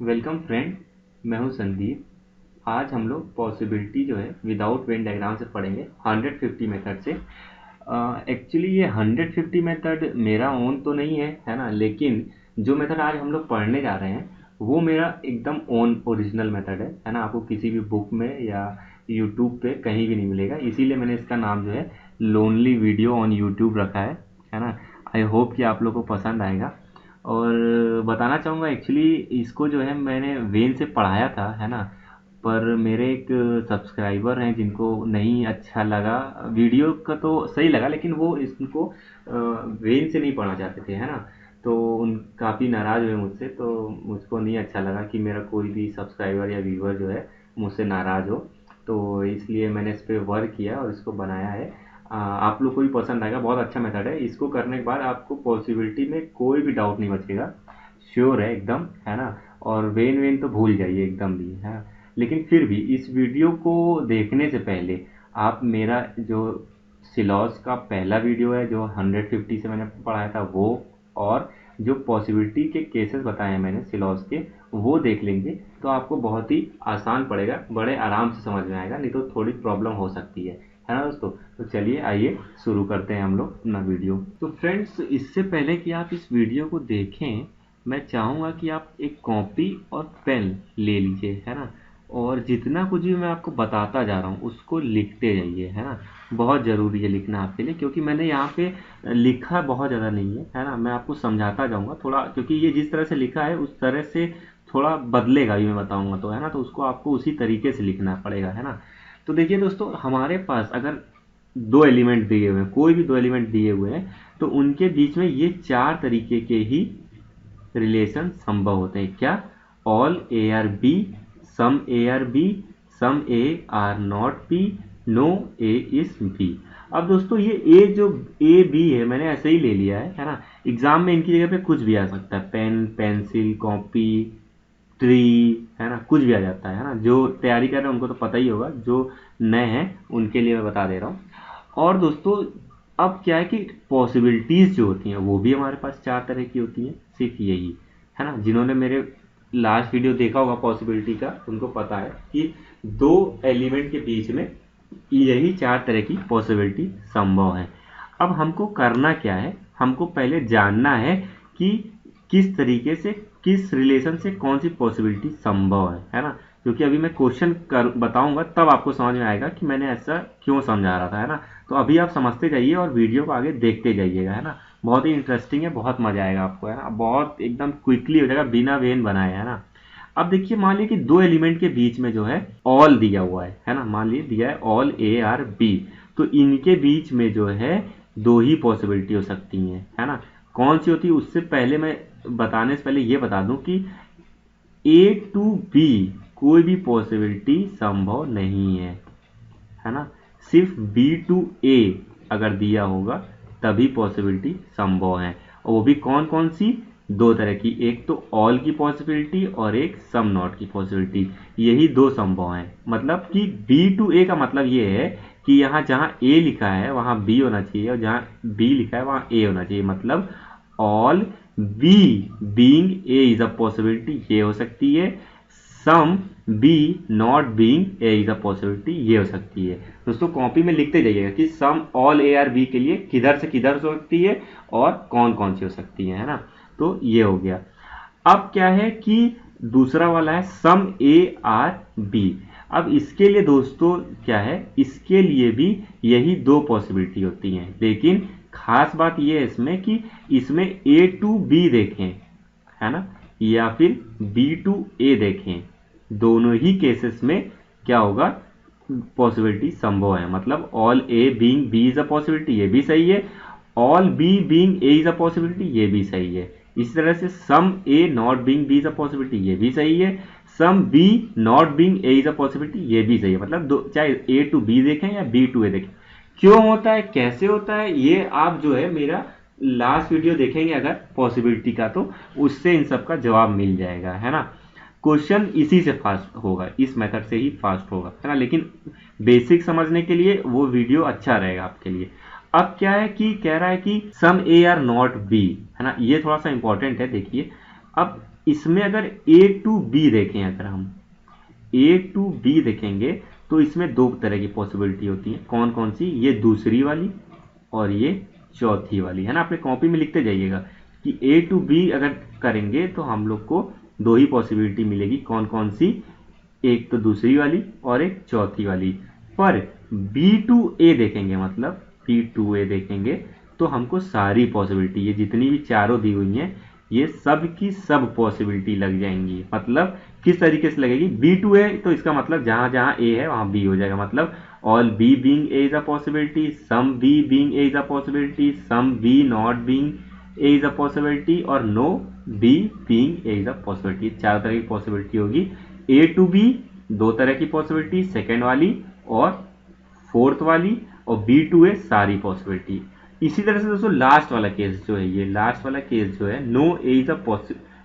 Welcome friend, मैं हूं संदीप। आज हम लोग पॉसिबिलिटी जो है विदाउट वेन डायग्राम से पढ़ेंगे 150 मेथड से। एक्चुअली ये 150 मेथड मेरा ओन तो नहीं है ना, लेकिन जो मेथड आज हम लोग पढ़ने जा रहे हैं वो मेरा एकदम ओन ओरिजिनल मेथड है ना। आपको किसी भी बुक में या यूट्यूब पे कहीं भी नहीं मिलेगा, इसीलिए मैंने इसका नाम जो है लोनली वीडियो ऑन यूट्यूब रखा है ना। आई होप कि आप लोग को पसंद आएगा। और बताना चाहूँगा एक्चुअली इसको जो है मैंने वेन से पढ़ाया था, है ना। पर मेरे एक सब्सक्राइबर हैं जिनको नहीं अच्छा लगा, वीडियो का तो सही लगा लेकिन वो इसको वेन से नहीं पढ़ना चाहते थे, है ना। तो उन काफ़ी नाराज़ हुए मुझसे, तो मुझको नहीं अच्छा लगा कि मेरा कोई भी सब्सक्राइबर या व्यूअर जो है मुझसे नाराज़ हो। तो इसलिए मैंने इस पर वर्क किया और इसको बनाया है। आप लोग को भी पसंद आएगा, बहुत अच्छा मेथड है। इसको करने के बाद आपको पॉसिबिलिटी में कोई भी डाउट नहीं बचेगा, श्योर है एकदम, है ना। और वेन वेन तो भूल जाइए एकदम भी, है ना। लेकिन फिर भी इस वीडियो को देखने से पहले आप मेरा जो सिलॉस का पहला वीडियो है जो 150 से मैंने पढ़ाया था वो, और जो पॉसिबिलिटी के केसेस बताए हैं मैंने सिलॉस के, वो देख लेंगे तो आपको बहुत ही आसान पड़ेगा, बड़े आराम से समझ में आएगा। नहीं तो थोड़ी प्रॉब्लम हो सकती है ना दोस्तों। तो चलिए आइए शुरू करते हैं हम लोग अपना वीडियो। तो फ्रेंड्स, इससे पहले कि आप इस वीडियो को देखें, मैं चाहूँगा कि आप एक कॉपी और पेन ले लीजिए, है ना। और जितना कुछ भी मैं आपको बताता जा रहा हूँ उसको लिखते जाइए, है ना। बहुत ज़रूरी है लिखना आपके लिए, क्योंकि मैंने यहाँ पे लिखा बहुत ज़्यादा नहीं है ना। मैं आपको समझाता जाऊँगा थोड़ा, क्योंकि ये जिस तरह से लिखा है उस तरह से थोड़ा बदलेगा भी, मैं बताऊँगा तो, है ना। तो उसको आपको उसी तरीके से लिखना पड़ेगा, है ना। तो देखिए दोस्तों, हमारे पास अगर दो एलिमेंट दिए हुए हैं, कोई भी दो एलिमेंट दिए हुए हैं, तो उनके बीच में ये चार तरीके के ही रिलेशन संभव होते हैं। क्या? All A are B, some A are B, some A are not B, no A is B. अब दोस्तों ये ए जो ए बी है मैंने ऐसे ही ले लिया है ना। एग्जाम में इनकी जगह पे कुछ भी आ सकता है, पेन, पेंसिल, कॉपी, ट्री, है ना, कुछ भी आ जाता है ना। जो तैयारी कर रहे हैं उनको तो पता ही होगा, जो नए हैं उनके लिए मैं बता दे रहा हूँ। और दोस्तों, अब क्या है कि पॉसिबिलिटीज जो होती हैं वो भी हमारे पास चार तरह की होती हैं, सिर्फ यही, है ना। जिन्होंने मेरे लास्ट वीडियो देखा होगा पॉसिबिलिटी का, उनको पता है कि दो एलिमेंट के बीच में यही चार तरह की पॉसिबिलिटी संभव है। अब हमको करना क्या है, हमको पहले जानना है कि किस तरीके से, किस रिलेशन से कौन सी पॉसिबिलिटी संभव है ना। क्योंकि अभी मैं क्वेश्चन कर बताऊंगा तब आपको समझ में आएगा कि मैंने ऐसा क्यों समझा रहा था, है ना। तो अभी आप समझते जाइए और वीडियो को आगे देखते जाइएगा, है ना। बहुत ही इंटरेस्टिंग है, बहुत मजा आएगा आपको, है ना। बहुत एकदम क्विकली हो जाएगा, बिना वेन बनाए, है ना। अब देखिए, मान लीजिए कि दो एलिमेंट के बीच में जो है ऑल दिया हुआ है ना। मान लीजिए दिया है ऑल ए आर बी, तो इनके बीच में जो है दो ही पॉसिबिलिटी हो सकती है ना। कौन सी होती है उससे पहले मैं बताने से पहले ये बता दूं कि ए टू बी कोई भी पॉसिबिलिटी संभव नहीं है ना। सिर्फ बी टू ए अगर दिया होगा तभी पॉसिबिलिटी संभव है। और वो भी कौन कौन सी? दो तरह की, एक तो ऑल की पॉसिबिलिटी और एक सम नॉट की पॉसिबिलिटी। यही दो संभव है। मतलब कि बी टू ए का मतलब ये है कि यहाँ जहाँ ए लिखा है वहाँ बी होना चाहिए, और जहाँ बी लिखा है वहाँ ए होना चाहिए। मतलब all B being A is a possibility, ये हो सकती है। Some B not being A is a possibility, ये हो सकती है। दोस्तों कॉपी में लिखते जाइएगा कि some all A are B के लिए किधर से किधर हो सकती है और कौन कौन सी हो सकती है ना। तो ये हो गया। अब क्या है कि दूसरा वाला है सम ए आर बी। अब इसके लिए दोस्तों क्या है, इसके लिए भी यही दो पॉसिबिलिटी होती हैं, लेकिन खास बात यह है इसमें कि इसमें ए टू बी देखें, है ना, या फिर बी टू ए देखें, दोनों ही केसेस में क्या होगा, पॉसिबिलिटी संभव है। मतलब all A being B is a possibility, ये भी सही है। All B being A is a possibility, ये भी सही है। इसी तरह से some A not being B is a possibility, ये भी सही है। Some B not being A is a possibility, ये भी सही है। मतलब दो, चाहे ए टू बी देखें या बी टू ए देखें। क्यों होता है, कैसे होता है, ये आप जो है मेरा लास्ट वीडियो देखेंगे अगर पॉसिबिलिटी का, तो उससे इन सब का जवाब मिल जाएगा, है ना। क्वेश्चन इसी से फास्ट होगा, इस मेथड से ही फास्ट होगा, है ना। लेकिन बेसिक समझने के लिए वो वीडियो अच्छा रहेगा आपके लिए। अब क्या है कि कह रहा है कि सम ए आर नॉट बी, है ना। ये थोड़ा सा इंपॉर्टेंट है, देखिए। अब इसमें अगर ए टू बी देखें, अगर हम ए टू बी देखेंगे तो इसमें दो तरह की पॉसिबिलिटी होती है। कौन कौन सी? ये दूसरी वाली और ये चौथी वाली, है ना। अपने कॉपी में लिखते जाइएगा कि ए टू बी अगर करेंगे तो हम लोग को दो ही पॉसिबिलिटी मिलेगी। कौन कौन सी? एक तो दूसरी वाली और एक चौथी वाली। पर बी टू ए देखेंगे, मतलब बी टू ए देखेंगे तो हमको सारी पॉसिबिलिटी, ये जितनी भी चारों दी हुई हैं, ये सब की सब पॉसिबिलिटी लग जाएंगी। मतलब किस तरीके से लगेगी? बी टू ए तो इसका मतलब जहां जहां ए है वहां बी हो जाएगा। मतलब all B being A is a possibility, some B being A is a possibility, some B not being A is a possibility और no B being A is a possibility. चार तरह की पॉसिबिलिटी होगी। ए to be दो तरह की possibility, second वाली और फोर्थ वाली, और बी टू ए सारी पॉसिबिलिटी। इसी तरह से दोस्तों लास्ट वाला केस जो है, ये लास्ट वाला केस जो है, no A is a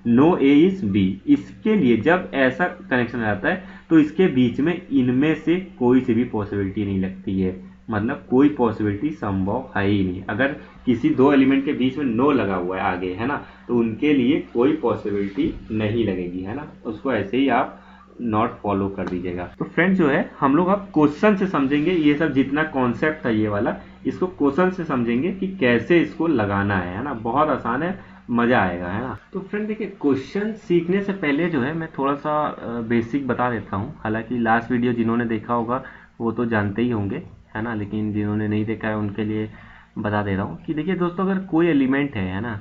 no A is B, इसके लिए जब ऐसा कनेक्शन आता है तो इसके बीच में इनमें से कोई सी भी पॉसिबिलिटी नहीं लगती है। मतलब कोई पॉसिबिलिटी संभव है ही नहीं। अगर किसी दो एलिमेंट के बीच में नो लगा हुआ है आगे, है ना, तो उनके लिए कोई पॉसिबिलिटी नहीं लगेगी, है ना। उसको ऐसे ही आप नॉट फॉलो कर दीजिएगा। तो फ्रेंड्स जो है हम लोग अब क्वेश्चन से समझेंगे ये सब, जितना कॉन्सेप्ट था ये वाला, इसको क्वेश्चन से समझेंगे कि कैसे इसको लगाना है ना। बहुत आसान है, मजा आएगा, है ना। तो फ्रेंड देखिए, क्वेश्चन सीखने से पहले जो है मैं थोड़ा सा बेसिक बता देता हूँ। हालांकि लास्ट वीडियो जिन्होंने देखा होगा वो तो जानते ही होंगे, है ना, लेकिन जिन्होंने नहीं देखा है उनके लिए बता दे रहा हूँ कि देखिए दोस्तों, अगर कोई एलिमेंट है ना,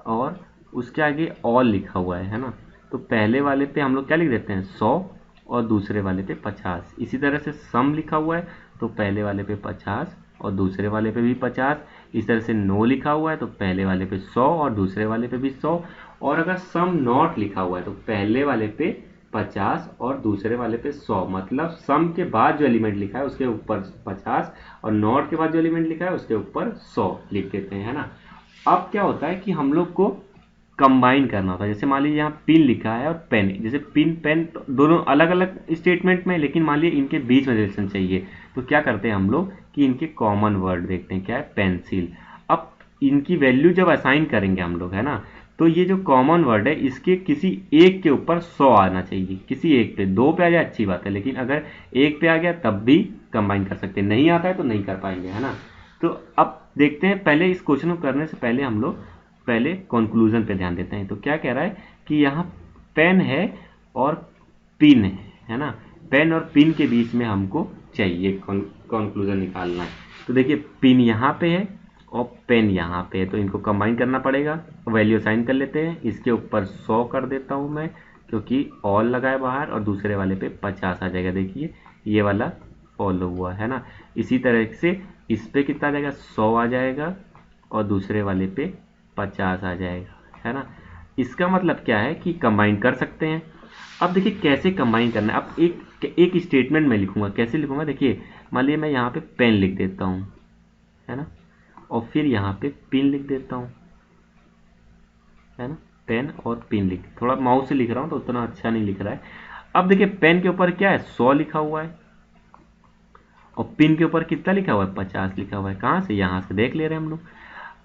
और उसके आगे ऑल लिखा हुआ है ना, तो पहले वाले पे हम लोग क्या लिख देते हैं? 100 और दूसरे वाले पे 50। इसी तरह से सम लिखा हुआ है तो पहले वाले पे 50 और दूसरे वाले पे भी 50। इस तरह से नो लिखा हुआ है तो पहले वाले पे 100 और दूसरे वाले पे भी 100। और अगर सम नॉट लिखा हुआ है तो पहले वाले पे 50 और दूसरे वाले पे 100। मतलब सम के बाद जो एलिमेंट लिखा है उसके ऊपर 50 और नॉट के बाद जो एलिमेंट लिखा है उसके ऊपर 100 लिख देते हैं, है ना। अब क्या होता है कि हम लोग को कंबाइन करना होता है। जैसे मान लीजिए यहाँ पिन लिखा है और पेन, जैसे पिन पेन दोनों अलग अलग स्टेटमेंट में, लेकिन मान लीजिए इनके बीच में रिलेशन चाहिए, तो क्या करते हैं हम लोग कि इनके कॉमन वर्ड देखते हैं, क्या है? पेंसिल। अब इनकी वैल्यू जब असाइन करेंगे हम लोग, है ना, तो ये जो कॉमन वर्ड है इसके किसी एक के ऊपर 100 आना चाहिए। किसी एक पे, दो पे आ जाए अच्छी बात है, लेकिन अगर एक पे आ गया तब भी कंबाइन कर सकते हैं। नहीं आता है तो नहीं कर पाएंगे, है ना। तो अब देखते हैं, पहले इस क्वेश्चन को करने से पहले हम लोग पहले कंक्लूजन पे ध्यान देते हैं। तो क्या कह रहा है कि यहाँ पेन है और पिन है ना। पेन और पिन के बीच में हमको चाहिए कंक्लूजन निकालना है। तो देखिए पिन यहाँ पे है और पेन यहाँ पे है, तो इनको कंबाइन करना पड़ेगा। वैल्यू साइन कर लेते हैं। इसके ऊपर 100 कर देता हूँ मैं, क्योंकि ऑल लगा है बाहर, और दूसरे वाले पे 50 आ जाएगा। देखिए ये वाला फॉलो हुआ, है ना। इसी तरह से इस पे कितना आ जाएगा? 100 आ जाएगा और दूसरे वाले पे 50 आ जाएगा, है ना। इसका मतलब क्या है कि कंबाइन कर सकते हैं। अब देखिए कैसे कंबाइन करना है। अब एक स्टेटमेंट में लिखूंगा। कैसे लिखूंगा? देखिए मान लीजिए मैं यहाँ पे पेन लिख देता हूँ, है ना, और फिर यहाँ पे पिन लिख देता हूँ, है ना। पेन और पिन लिख, थोड़ा माउस से लिख रहा हूँ तो उतना अच्छा नहीं लिख रहा है। अब देखिए पेन के ऊपर क्या है? 100 लिखा हुआ है, और पिन के ऊपर कितना लिखा हुआ है? 50 लिखा हुआ है। कहाँ से? यहाँ से देख ले रहे हैं हम लोग।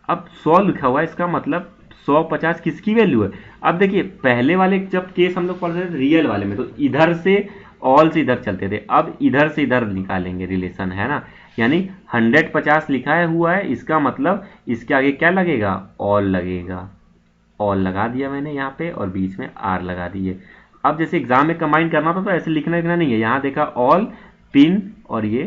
अब 100 लिखा हुआ है, इसका मतलब 100 50 किसकी वैल्यू है? अब देखिए पहले वाले जब केस हम लोग पढ़ रहे थे रियल वाले में, तो इधर से ऑल से इधर चलते थे। अब इधर से इधर निकालेंगे रिलेशन, है ना। यानी 100 50 लिखा हुआ है, इसका मतलब इसके आगे क्या लगेगा? ऑल लगेगा। ऑल लगा दिया मैंने यहाँ पे और बीच में आर लगा दिए। अब जैसे एग्जाम में कंबाइन करना था तो ऐसे लिखना नहीं है। यहाँ देखा ऑल पिन और ये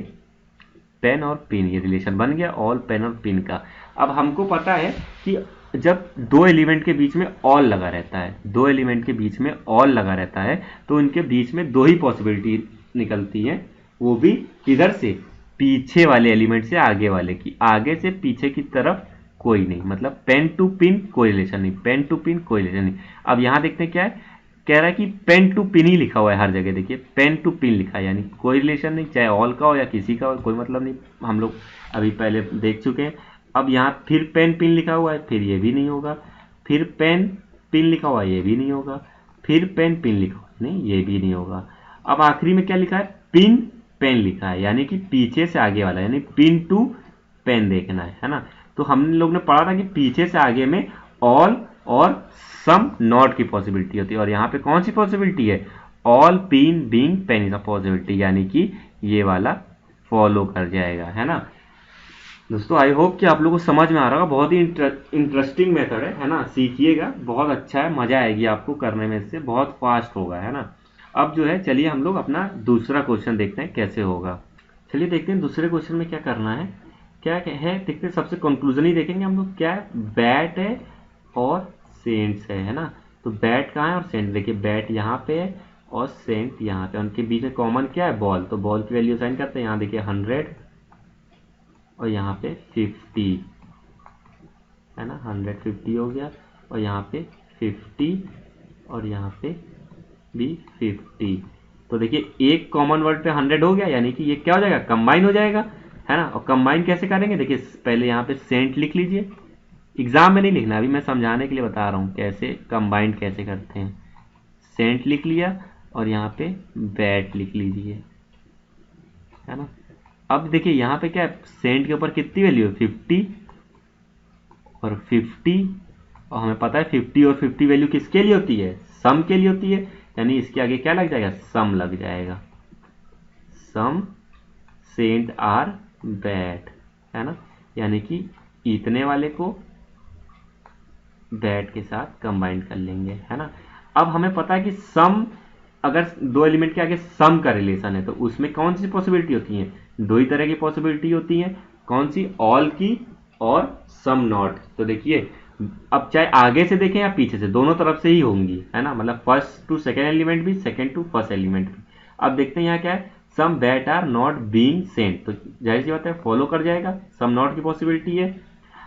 पेन और पिन, ये रिलेशन बन गया ऑल पेन और पिन का। अब हमको पता है कि जब दो एलिमेंट के बीच में ऑल लगा रहता है, दो एलिमेंट के बीच में ऑल लगा रहता है, तो इनके बीच में दो ही पॉसिबिलिटी निकलती है, वो भी किधर से? पीछे वाले एलिमेंट से आगे वाले की। आगे से पीछे की तरफ कोई नहीं। मतलब पेन टू पिन कोई रिलेशन नहीं, पेन टू पिन कोई रिलेशन नहीं। अब यहां देखते हैं क्या है, कह रहा है कि पेन टू पिन ही लिखा हुआ है हर जगह। देखिए पेन टू पिन लिखा है, यानी कोई रिलेशन नहीं, चाहे ऑल का हो या किसी का हो, कोई मतलब नहीं। हम लोग अभी पहले देख चुके हैं। अब यहाँ फिर पेन पिन लिखा हुआ है, फिर ये भी नहीं होगा। फिर पेन पिन लिखा हुआ है, ये भी नहीं होगा। फिर पेन पिन लिखा हुआ है, नहीं ये भी नहीं होगा। अब आखिरी में क्या लिखा है? पिन पेन लिखा है, यानी कि पीछे से आगे वाला, यानी पिन टू पेन देखना है ना। तो हम लोग ने पढ़ा था कि पीछे से आगे में ऑल और सम नॉट की पॉसिबिलिटी होती है। और यहाँ पे कौन सी पॉसिबिलिटी है, all bean being pen is a possibility, यानी कि ये वाला फॉलो कर जाएगा, है ना। दोस्तों आई होप कि आप लोगों को समझ में आ रहा होगा, बहुत ही इंटरेस्टिंग मेथड है ना, सीखिएगा, बहुत अच्छा है, मजा आएगी आपको करने में, इससे बहुत फास्ट होगा, है ना। अब जो है चलिए हम लोग अपना दूसरा क्वेश्चन देखते हैं कैसे होगा। चलिए देखते हैं दूसरे क्वेश्चन में क्या करना है, क्या है देखते हैं। सबसे कंक्लूजन ही देखेंगे हम लोग, क्या है, बैट है और सेंट्स है ना। तो बैट कहाँ है और सेंट, देखिए बैट यहाँ पे है और सेंट यहाँ पे, उनके बीच में कॉमन क्या है, बॉल। तो बॉल की वैल्यू साइन करते हैं, यहाँ देखिए 100 और यहाँ पे 50, है ना, 150 हो गया, और यहाँ पे 50 और यहाँ पे भी 50। तो देखिए एक कॉमन वर्ड पे 100 हो गया, यानी कि ये क्या हो जाएगा, कंबाइन हो जाएगा, है ना। और कंबाइन कैसे करेंगे, देखिए पहले यहाँ पे सेंट लिख लीजिए, एग्जाम में नहीं लिखना, अभी मैं समझाने के लिए बता रहा हूँ कैसे कंबाइन कैसे करते हैं। सेंट लिख लिया और यहाँ पे बैट लिख लीजिए, है ना। अब देखिए यहाँ पे क्या है, सेंट के ऊपर कितनी वैल्यू है, 50 और 50, और हमें पता है 50 और 50 वैल्यू किसके लिए होती है, सम के लिए होती है, यानी इसके आगे क्या लग जाएगा, सम लग जाएगा, सम सेंट आर बैट, है ना। यानी कि इतने वाले को बैट के साथ कंबाइन कर लेंगे, है ना। अब हमें पता है कि सम, अगर दो एलिमेंट के आगे सम का रिलेशन है तो उसमें कौन सी पॉसिबिलिटी होती है, दो ही तरह की पॉसिबिलिटी होती है, कौन सी, ऑल की और सम नॉट। तो देखिए अब चाहे आगे से देखें या पीछे से, दोनों तरफ से ही होंगी, है ना, मतलब फर्स्ट टू सेकेंड एलिमेंट भी, सेकेंड टू फर्स्ट एलिमेंट भी। अब देखते हैं यहाँ क्या है, some bat are not being sent, तो जाहिर सी बात है फॉलो कर जाएगा, सम नॉट की पॉसिबिलिटी है।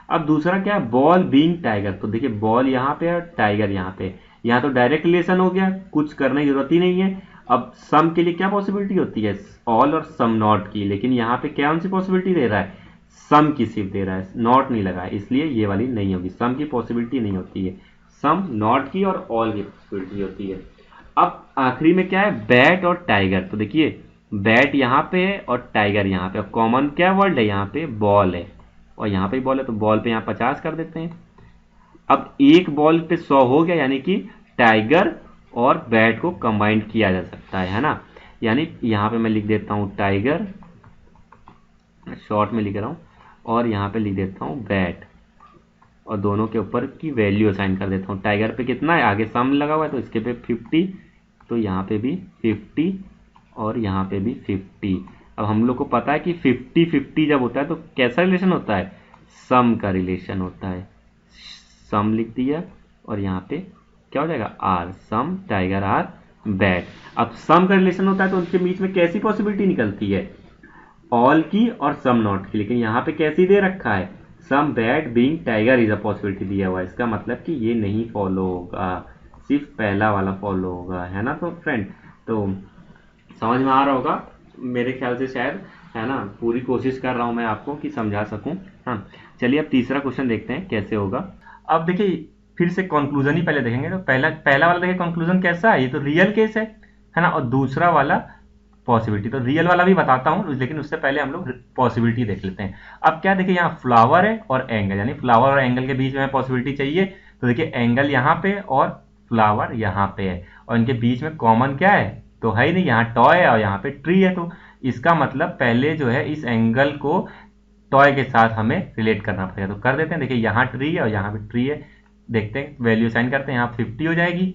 अब दूसरा क्या है, बॉल बीइंग टाइगर, तो देखिए बॉल यहाँ पे और टाइगर यहाँ पे, यहाँ तो डायरेक्ट रिलेशन हो गया, कुछ करने की जरूरत ही नहीं है। अब सम के लिए क्या पॉसिबिलिटी होती है, ऑल और सम नॉट की, लेकिन यहाँ पे कौन सी पॉसिबिलिटी दे रहा है, सम की सिर्फ दे रहा है, नॉट नहीं लगा है, इसलिए ये वाली नहीं होगी, सम की पॉसिबिलिटी नहीं होती है, सम नॉट की और ऑल की पॉसिबिलिटी होती है। अब आखिरी में क्या है, बैट और टाइगर, तो देखिए बैट यहाँ पे है और टाइगर यहाँ पे, और कॉमन क्या वर्ड है, यहाँ पे बॉल है और यहाँ पे बॉल है, तो बॉल पे यहाँ 50 कर देते हैं। अब एक बॉल पे 100 हो गया, यानी कि टाइगर और बैट को कंबाइन किया जा सकता है ना। यानी यहाँ पे मैं लिख देता हूँ टाइगर, शॉर्ट में लिख रहा हूँ, और यहाँ पे लिख देता हूँ बैट, और दोनों के ऊपर की वैल्यू असाइन कर देता हूँ। टाइगर पे कितना है, आगे सम लगा हुआ है तो इसके पे 50, तो यहाँ पे भी 50 और यहाँ पे भी 50। अब हम लोग को पता है कि 50-50 जब होता है तो कैसा रिलेशन होता है, सम का रिलेशन होता है, सम लिख दिया और यहाँ पे क्या हो जाएगा, are, some tiger are bat. अब सम का रिलेशन होता है तो उनके बीच में कैसी पॉसिबिलिटी निकलती है, ऑल की और सम नॉट की, लेकिन यहाँ पे कैसी दे रखा है, some bat being tiger is a possibility दिया हुआ है, इसका मतलब कि ये नहीं फॉलो होगा, सिर्फ पहला वाला फॉलो होगा, है ना। तो फ्रेंड, तो समझ में आ रहा होगा मेरे ख्याल से शायद, है ना, पूरी कोशिश कर रहा हूँ मैं आपको कि समझा सकूँ। हाँ चलिए अब तीसरा क्वेश्चन देखते हैं कैसे होगा। अब देखिए फिर से कंक्लूजन ही पहले देखेंगे, तो पहला वाला देखिए कंक्लूजन कैसा है, ये तो रियल केस है ना, और दूसरा वाला पॉसिबिलिटी। तो रियल वाला भी बताता हूँ, लेकिन उससे पहले हम लोग पॉसिबिलिटी देख लेते हैं। अब क्या देखिए, यहाँ फ्लावर है और एंगल, यानी फ्लावर और एंगल के बीच में पॉसिबिलिटी चाहिए, तो देखिए एंगल यहाँ पे और फ्लावर यहाँ पे है, और इनके बीच में कॉमन क्या है, तो है ही नहीं, यहाँ टॉय है और यहाँ पे ट्री है, तो इसका मतलब पहले जो है इस एंगल को टॉय के साथ हमें रिलेट करना पड़ेगा। तो कर देते हैं, देखिए यहाँ ट्री है और यहाँ पे ट्री है, देखते हैं वैल्यू साइन करते हैं, यहाँ 50 हो जाएगी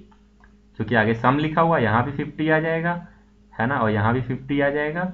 क्योंकि आगे सम लिखा हुआ, यहाँ भी 50 आ जाएगा, है ना, और यहाँ भी 50 आ जाएगा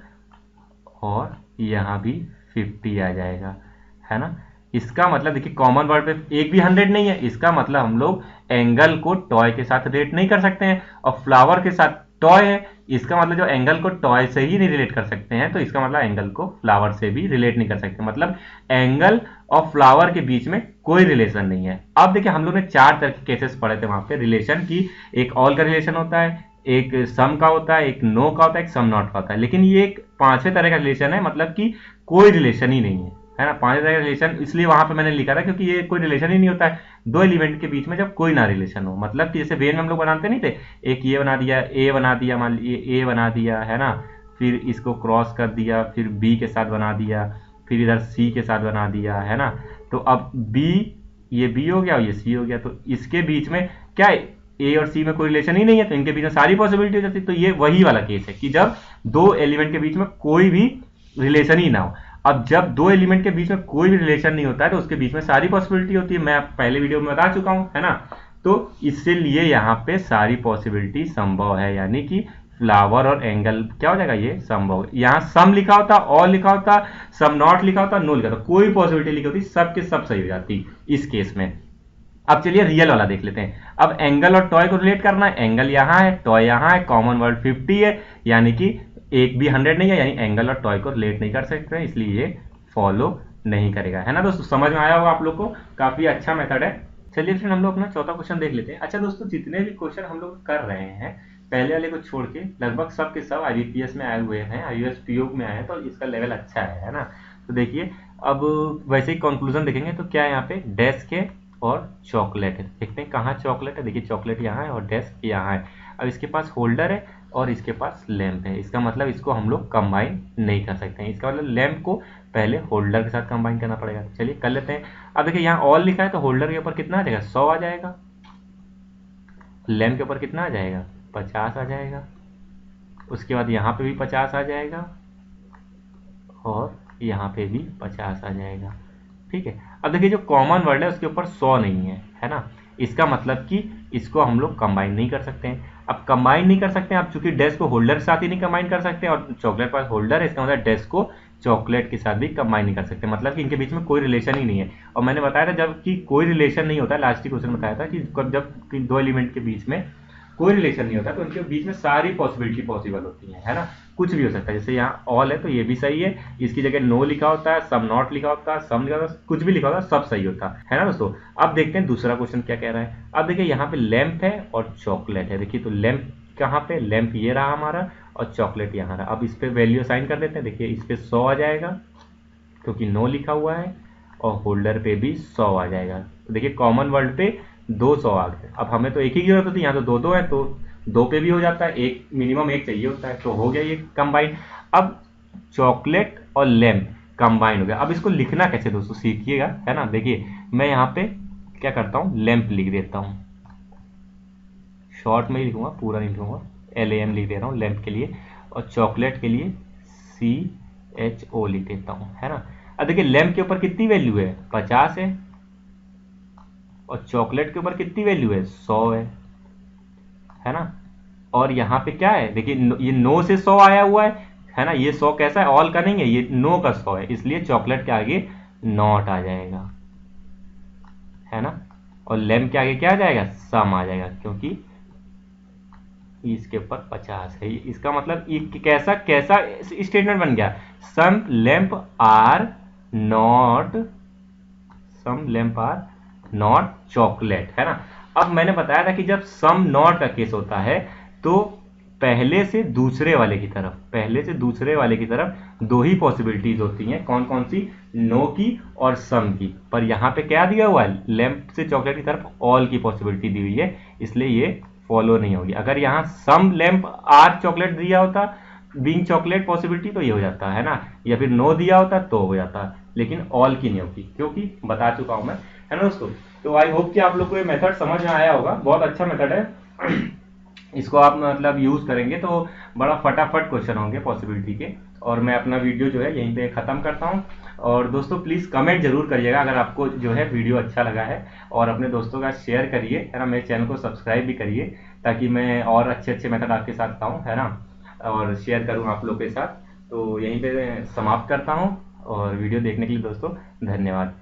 और यहाँ भी 50 आ जाएगा, है ना। इसका मतलब देखिए कॉमन वर्ड पे एक भी 100 नहीं है, इसका मतलब हम लोग एंगल को टॉय के साथ रिलेट नहीं कर सकते हैं, और फ्लावर के साथ टॉय है, इसका मतलब जो एंगल को टॉय से ही नहीं रिलेट कर सकते हैं, तो इसका मतलब एंगल को फ्लावर से भी रिलेट नहीं कर सकते, मतलब एंगल और फ्लावर के बीच में कोई रिलेशन नहीं है। अब देखिए हम लोग ने 4 तरह के केसेस पढ़े थे वहां पे रिलेशन की, एक ऑल का रिलेशन होता है, एक सम का होता है, एक नो का होता है, एक सम नॉट का होता है, लेकिन ये एक 5वें तरह का रिलेशन है, मतलब कि कोई रिलेशन ही नहीं है ना। 5वें तरह का रिलेशन इसलिए वहां पे मैंने लिखा था क्योंकि ये कोई रिलेशन ही नहीं होता है दो एलिमेंट के बीच में जब कोई ना रिलेशन हो, मतलब कि जैसे वेन में हम लोग बनाते नहीं थे, एक ये बना दिया, ए बना दिया, मान लीजिए ए बना दिया, है ना, फिर इसको क्रॉस कर दिया, फिर बी के साथ बना दिया, फिर इधर सी के साथ बना दिया, है ना। तो अब बी ये बी हो गया और ये सी हो गया, तो इसके बीच में क्या है, ए और सी में कोई रिलेशन ही नहीं है, तो इनके बीच में सारी पॉसिबिलिटी हो जाती है। तो ये वही वाला केस है कि जब दो एलिमेंट के बीच में कोई भी रिलेशन ही ना हो। अब जब दो एलिमेंट के बीच में कोई भी रिलेशन नहीं होता है तो उसके बीच में सारी पॉसिबिलिटी होती है, मैं पहले वीडियो में बता चुका हूं, है ना। तो इसलिए यहाँ पे सारी पॉसिबिलिटी संभव है, यानी कि फ्लावर और एंगल क्या हो जाएगा, ये संभव। यहाँ सम लिखा होता, ऑल लिखा होता, सम नॉट लिखा होता, नो लिखा होता, कोई पॉसिबिलिटी लिखी होती, सब के सब सही हो जाती इस केस में। अब चलिए रियल वाला देख लेते हैं। अब एंगल और टॉय को रिलेट करना है, एंगल यहाँ है, टॉय यहाँ है, कॉमन वर्ड 50 है, यानी कि एक भी 100 नहीं है, यानी एंगल और टॉय को रिलेट नहीं कर सकते हैं, इसलिए ये फॉलो नहीं करेगा, है ना दोस्तों। समझ में आया होगा आप लोग को, काफी अच्छा मेथड है। चलिए फिर हम लोग अपना चौथा क्वेश्चन देख लेते हैं। अच्छा दोस्तों, जितने भी क्वेश्चन हम लोग कर रहे हैं पहले वाले को छोड़ के लगभग सब के सब आईबीपीएस में आए हुए हैं, आईयूएस पीओ में आए हैं, तो इसका लेवल अच्छा है ना। तो देखिए अब वैसे ही कंक्लूजन देखेंगे तो क्या है, यहाँ पे डेस्क है और चॉकलेट है। देखते हैं कहाँ चॉकलेट है, देखिए चॉकलेट यहाँ है और डेस्क यहाँ है। अब इसके पास होल्डर है और इसके पास लैंप है, इसका मतलब इसको हम लोग कंबाइन नहीं कर सकते हैं। इसका मतलब लैंप को पहले होल्डर के साथ कंबाइन करना पड़ेगा। चलिए कर लेते हैं। अब देखिए यहाँ ऑल लिखा है तो होल्डर के ऊपर कितना आ जाएगा, 100 आ जाएगा, लैंप के ऊपर कितना आ जाएगा, 50 आ जाएगा, उसके बाद यहाँ पे भी 50 आ जाएगा और यहाँ पे भी 50 आ जाएगा। ठीक है। अब देखिए जो कॉमन वर्ड है उसके ऊपर 100 नहीं है, है ना। इसका मतलब कि इसको हम लोग कंबाइन नहीं कर सकते हैं। अब कंबाइन नहीं कर सकते हैं, अब चूंकि डेस्क को होल्डर के साथ ही नहीं कंबाइन कर सकते और चॉकलेट पास होल्डर है, इसका मतलब डेस्क को चॉकलेट के साथ भी कंबाइन नहीं कर सकते, मतलब कि इनके बीच में कोई रिलेशन ही नहीं है। और मैंने बताया था जब कि कोई रिलेशन नहीं होता, लास्ट क्वेश्चन बताया था कि जब दो एलिमेंट के बीच में कोई रिलेशन नहीं होता तो उनके बीच में सारी पॉसिबिलिटी पॉसिबल होती है ना। कुछ भी हो सकता है, जैसे यहाँ ऑल है तो ये भी सही है, इसकी जगह नो लिखा होता है, सम नॉट लिखा होता है, सम लिखा होता है, कुछ भी लिखा होता है, सब सही होता है ना दोस्तों। अब देखते हैं दूसरा क्वेश्चन क्या कह रहा है। अब देखिए यहाँ पे लैंप है और चॉकलेट है। देखिए तो लैंप कहाँ पे, लैंप ये रहा हमारा और चॉकलेट यहाँ रहा। अब इस पे वैल्यू असाइन कर देते हैं। देखिए इस पे 100 आ जाएगा क्योंकि नो लिखा हुआ है और होल्डर पे भी 100 आ जाएगा। तो देखिए कॉमन वर्ड पे 200 आ गए। अब हमें तो एक ही जरूरत होती है, यहाँ तो दो दो है तो दो पे भी हो जाता है, एक मिनिमम एक चाहिए होता है, तो हो गया ये कंबाइन। अब चॉकलेट और लैंप कंबाइन हो गया। अब इसको लिखना कैसे दोस्तों सीखिएगा, है ना। देखिए मैं यहाँ पे क्या करता हूँ, लैंप लिख देता हूँ, शॉर्ट में ही लिखूंगा, पूरा नहीं लिखूंगा, LAM लिख दे रहा हूँ लैंप के लिए, और चॉकलेट के लिए CHO लिख देता हूँ, है ना। अब देखिए लैंप के ऊपर कितनी वैल्यू है, 50 है, और चॉकलेट के ऊपर कितनी वैल्यू है, 100 है ना। और यहाँ पे क्या है, देखिए ये नो से 100 आया हुआ है ना। ये 100 कैसा है, ऑल का नहीं है, ये नो का 100 है, इसलिए चॉकलेट के आगे नॉट आ जाएगा, है ना। और लैंप के आगे क्या आ जाएगा, सम आ जाएगा, क्योंकि इसके ऊपर 50 है। इसका मतलब कैसा कैसा स्टेटमेंट बन गया, some lamp are not, some lamp are not chocolate, है ना। अब मैंने बताया था कि जब सम नॉट का केस होता है तो पहले से दूसरे वाले की तरफ, पहले से दूसरे वाले की तरफ दो ही पॉसिबिलिटीज होती हैं, कौन कौन सी, नो की और सम की। पर यहाँ पे क्या दिया हुआ है, लैंप से चॉकलेट की तरफ ऑल की पॉसिबिलिटी दी हुई है, इसलिए ये फॉलो नहीं होगी। अगर यहाँ सम लैंप आर चॉकलेट दिया होता बीइंग चॉकलेट पॉसिबिलिटी तो ये हो जाता है ना, या फिर नो दिया होता तो हो जाता, लेकिन ऑल की नहीं होगी, क्योंकि बता चुका हूं मैं, है ना दोस्तों। तो आई होप कि आप लोग को ये मेथड समझ में आया होगा, बहुत अच्छा मेथड है। इसको आप मतलब यूज करेंगे तो बड़ा फटाफट क्वेश्चन होंगे पॉसिबिलिटी के। और मैं अपना वीडियो जो है यहीं पे खत्म करता हूँ। और दोस्तों प्लीज कमेंट जरूर करिएगा अगर आपको जो है वीडियो अच्छा लगा है, और अपने दोस्तों का शेयर करिए, है ना। मेरे चैनल को सब्सक्राइब भी करिए ताकि मैं और अच्छे अच्छे मेथड आपके साथ लाऊं, है ना, और शेयर करूं आप लोग के साथ। तो यहीं पे समाप्त करता हूं, और वीडियो देखने के लिए दोस्तों धन्यवाद।